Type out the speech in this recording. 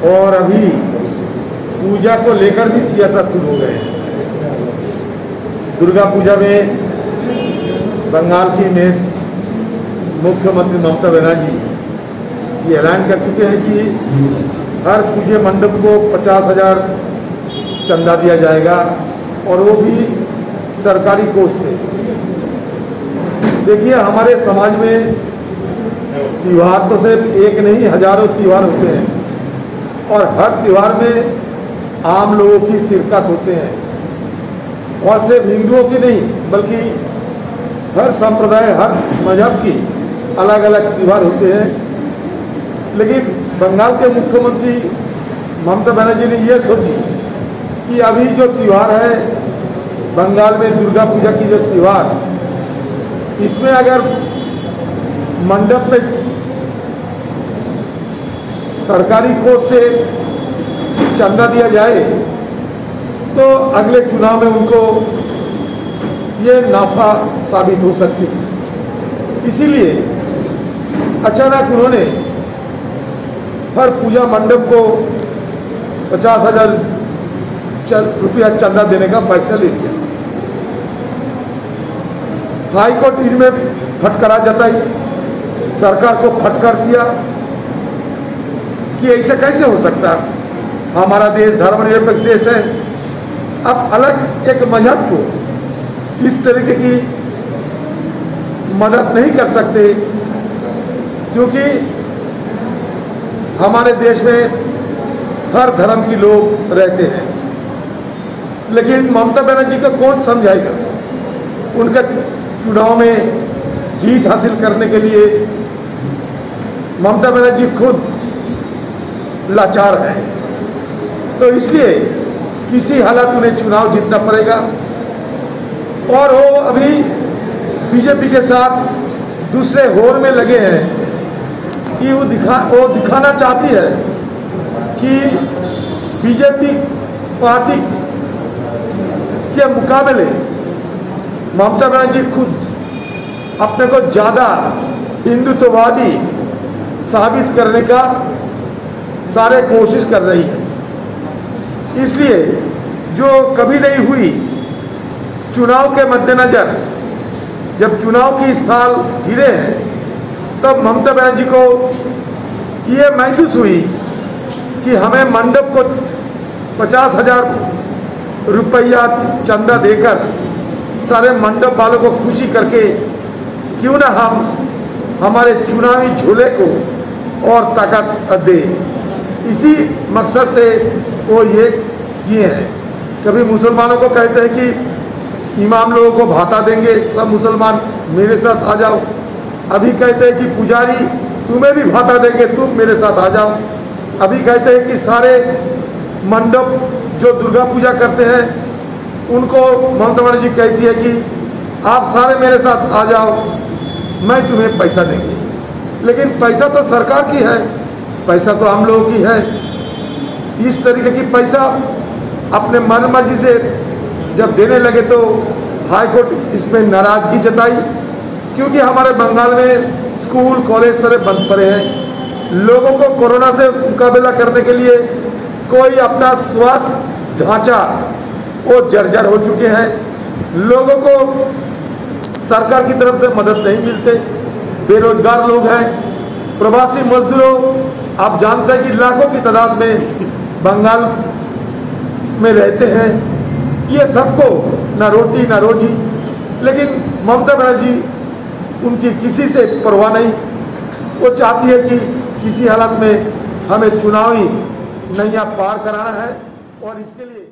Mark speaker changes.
Speaker 1: और अभी पूजा को लेकर भी सियासत शुरू हो गए हैं। दुर्गा पूजा में बंगाल की मुख्यमंत्री ममता बनर्जी ये ऐलान कर चुके हैं कि हर पूजे मंडप को 50,000 चंदा दिया जाएगा और वो भी सरकारी कोष से। देखिए, हमारे समाज में त्योहार तो सिर्फ एक नहीं, हजारों त्योहार होते हैं और हर त्योहार में आम लोगों की शिरकत होते हैं और सिर्फ हिंदुओं की नहीं बल्कि हर संप्रदाय, हर मजहब की अलग अलग त्योहार होते हैं। लेकिन बंगाल के मुख्यमंत्री ममता बनर्जी ने यह सोची कि अभी जो त्योहार है बंगाल में, दुर्गा पूजा की जो त्योहार, इसमें अगर मंडप में सरकारी कोष से चंदा दिया जाए तो अगले चुनाव में उनको ये नाफा साबित हो सकती है। इसीलिए अचानक उन्होंने हर पूजा मंडप को 50,000 रुपया चंदा देने का फैसला ले लिया। हाईकोर्ट इनमें फटकारा जताई, सरकार को फटकार दिया कि ऐसे कैसे हो सकता है, हमारा देश धर्मनिरपेक्ष देश है। अब अलग एक मजहब को इस तरीके की मदद नहीं कर सकते क्योंकि हमारे देश में हर धर्म के लोग रहते हैं। लेकिन ममता बनर्जी को कौन समझाएगा? उनका चुनाव में जीत हासिल करने के लिए ममता बनर्जी खुद लाचार है, तो इसलिए किसी हालत उन्हें चुनाव जीतना पड़ेगा। और वो अभी बीजेपी के साथ दूसरे होड़ में लगे हैं कि वो दिखाना चाहती है कि बीजेपी पार्टी के मुकाबले ममता बनर्जी खुद अपने को ज़्यादा हिंदुत्ववादी साबित करने का सारे कोशिश कर रही है। इसलिए जो कभी नहीं हुई, चुनाव के मद्देनजर जब चुनाव की साल घिरे हैं तब ममता बनर्जी को ये महसूस हुई कि हमें मंडप को 50,000 रुपया चंदा देकर सारे मंडप वालों को खुशी करके क्यों ना हम हमारे चुनावी झोले को और ताकत दे। इसी मकसद से वो ये किए हैं। कभी मुसलमानों को कहते हैं कि इमाम लोगों को भाता देंगे, सब मुसलमान मेरे साथ आ जाओ। अभी कहते हैं कि पुजारी तुम्हें भी भाता देंगे, तुम मेरे साथ आ जाओ। अभी कहते हैं कि सारे मंडप जो दुर्गा पूजा करते हैं उनको ममता बनर्जी कहती है कि आप सारे मेरे साथ आ जाओ, मैं तुम्हें पैसा देंगे। लेकिन पैसा तो सरकार की है, पैसा तो हम लोगों की है। इस तरीके की पैसा अपने मन मर्जी से जब देने लगे तो हाईकोर्ट इसमें नाराजगी जताई क्योंकि हमारे बंगाल में स्कूल कॉलेज सारे बंद पड़े हैं। लोगों को कोरोना से मुकाबला करने के लिए कोई अपना स्वास्थ्य ढांचा वो जर्जर हो चुके हैं। लोगों को सरकार की तरफ से मदद नहीं मिलते, बेरोजगार लोग हैं, प्रवासी मजदूरों, आप जानते हैं कि लाखों की तादाद में बंगाल में रहते हैं। ये सबको ना रोटी ना रोजी। लेकिन ममता बनर्जी उनकी किसी से परवाह नहीं। वो चाहती है कि किसी हालत में हमें चुनावी नैया पार कराना है और इसके लिए